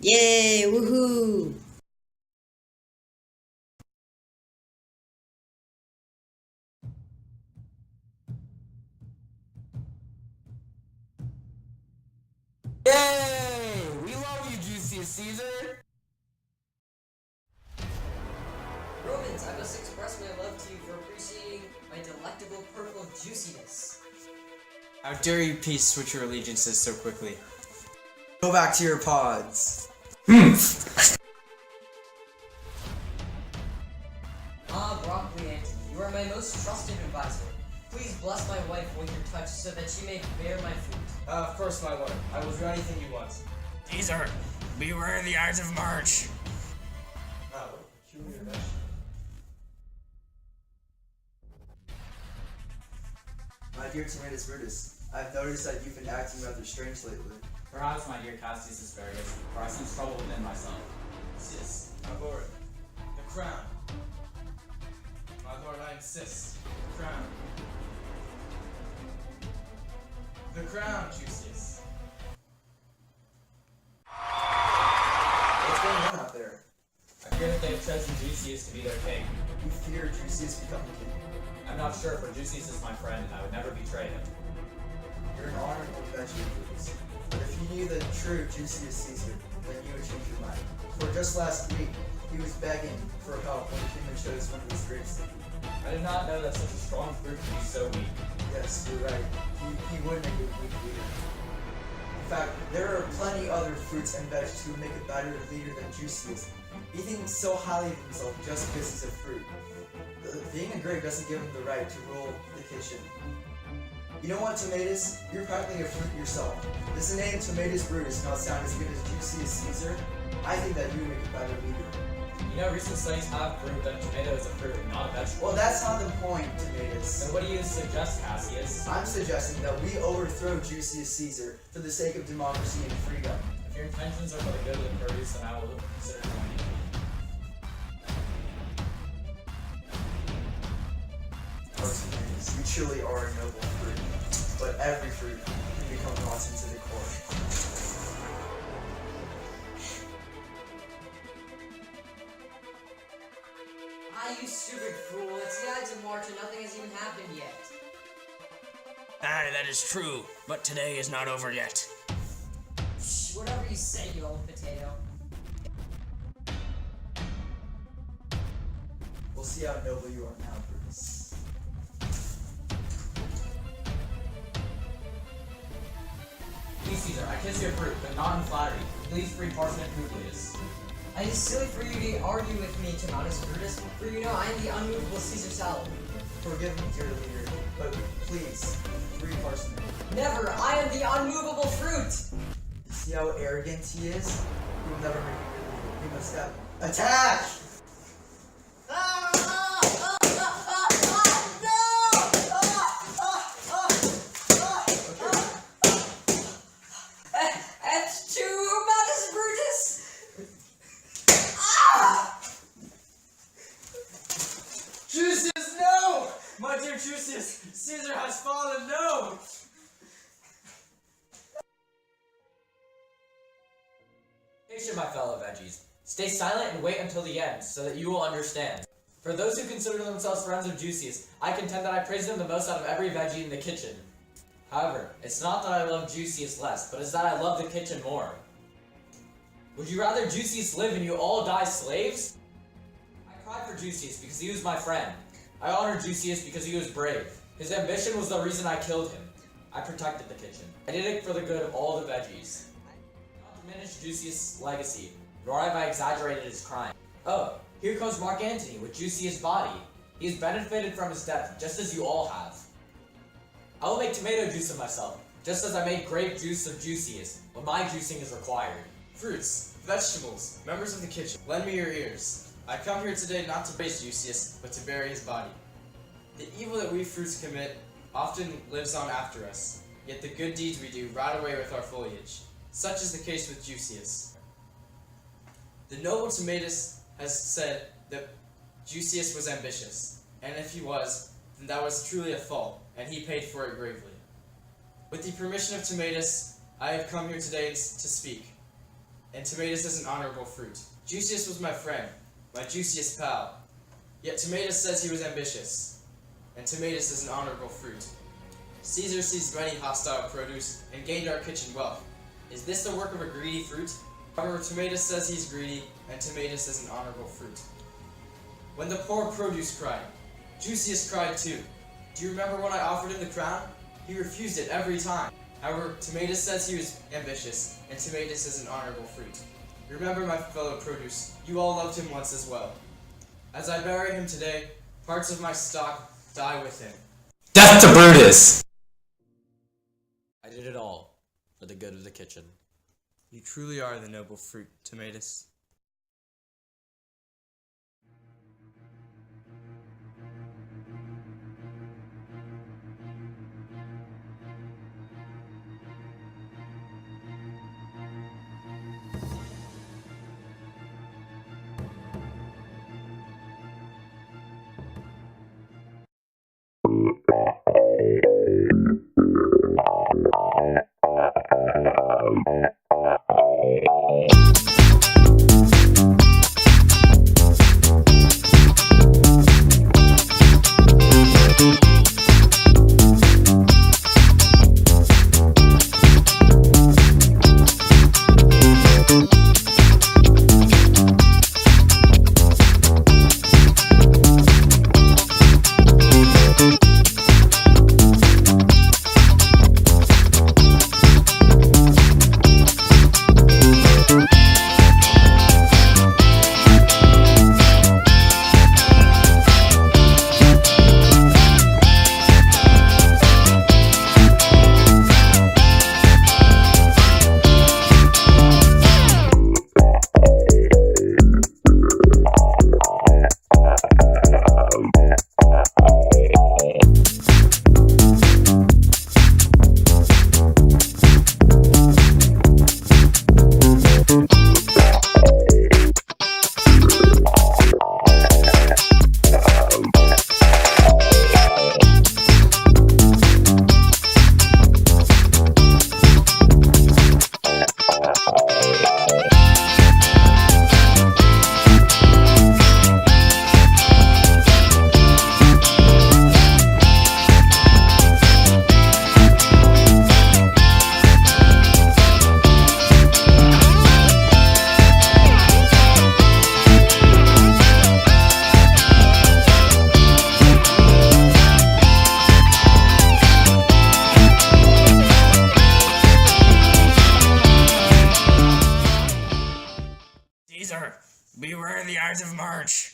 Yay! Woohoo! Yay! We love you, Juicius Caesar! Romans, I must express my love to you for appreciating my delectable purple juiciness. How dare you peace switch your allegiances so quickly? Go back to your pods. Broccoli Auntie, you are my most trusted advisor. Please bless my wife with your touch so that she may bear my fruit. Of course, my lord. I will do anything you want. Caesar, beware the Ides of March. Oh, peculiar mesh. My dear Tobias Brutus, I've noticed that you've been acting rather strange lately. Perhaps, my dear Cassius Asparagus, for I sense trouble within myself. Sis, my lord. The crown. My lord, I insist. The crown. The crown, Juicius. What's going on out there? I hear that they have chosen Juicius to be their king. You fear Juicius becoming king. I'm not sure, for Juicius is my friend, and I would never betray him. You're an honorable vegetable, Brutus. But if you knew the true Juicius Caesar, then you would change your mind. For just last week, he was begging for help when the kingdom chose one of his grapes to eat. I did not know that such a strong fruit could be so weak. Yes, you're right. He would make a weak leader. In fact, there are plenty other fruits and veggies who would make a better leader than Juicius. He thinks so highly of himself just because he's a fruit. Being a grape doesn't give him the right to rule the kitchen. You know what, Tomatus? You're practically a fruit yourself. Does the name Tomatus Brutus not sound as good as Juicius Caesar? I think that you would make a better leader. You know, recent studies have proved that a tomato is a fruit and not a vegetable. Well, that's not the point, Tomatus. Then what do you suggest, Cassius? I'm suggesting that we overthrow Juicius Caesar for the sake of democracy and freedom. If your intentions are for the good of the produce, then I will consider joining you. Tomatus, you truly are a noble fruit, but every fruit can become rotten to the core. You stupid fool. It's the Ides of March and nothing has even happened yet. Aye, that is true, but today is not over yet. Shh, whatever you say, you old potato. We'll see how noble you are now, Brutus. Please, Caesar, I kiss your fruit, but not in flattery. Please free parsnip Publius. It is silly for you to argue with me, Tomatus Brutus, for you know I am the unmovable Caesar salad. Forgive me, dear leader, but please, free parsnip. Never! I am the unmovable fruit! You see how arrogant he is? He will never make a good leader. We must have attack! Juicius, no! My dear Juicius, Caesar has fallen, no! Patient, my fellow veggies. Stay silent and wait until the end, so that you will understand. For those who consider themselves friends of Juicius, I contend that I praise them the most out of every veggie in the kitchen. However, it's not that I love Juicius less, but it's that I love the kitchen more. Would you rather Juicius live and you all die slaves? I cried for Juicius because he was my friend. I honored Juicius because he was brave. His ambition was the reason I killed him. I protected the kitchen. I did it for the good of all the veggies. Not diminish Juicius' legacy, nor have I exaggerated his crime. Oh, here comes Mark Antony with Juicius' body. He has benefited from his death, just as you all have. I will make tomato juice of myself, just as I made grape juice of Juicius, when my juicing is required. Fruits, vegetables, members of the kitchen, lend me your ears. I come here today not to praise Juicius, but to bury his body. The evil that we fruits commit often lives on after us, yet the good deeds we do rot away with our foliage. Such is the case with Juicius. The noble Tobias has said that Juicius was ambitious, and if he was, then that was truly a fault, and he paid for it gravely. With the permission of Tobias, I have come here today to speak, and Tobias is an honorable fruit. Juicius was my friend, my Juicius pal, yet Tobias says he was ambitious, and Tobias is an honorable fruit. Caesar seized many hostile produce and gained our kitchen wealth. Is this the work of a greedy fruit? However, Tobias says he's greedy, and Tobias is an honorable fruit. When the poor produce cried, Juicius cried too. Do you remember when I offered him the crown? He refused it every time. However, Tobias says he was ambitious, and Tobias is an honorable fruit. Remember, my fellow produce, you all loved him once as well. As I bury him today, parts of my stock die with him. Death to Brutus! I did it all for the good of the kitchen. You truly are the noble fruit, Tobias. Caesar, beware the Ides of March.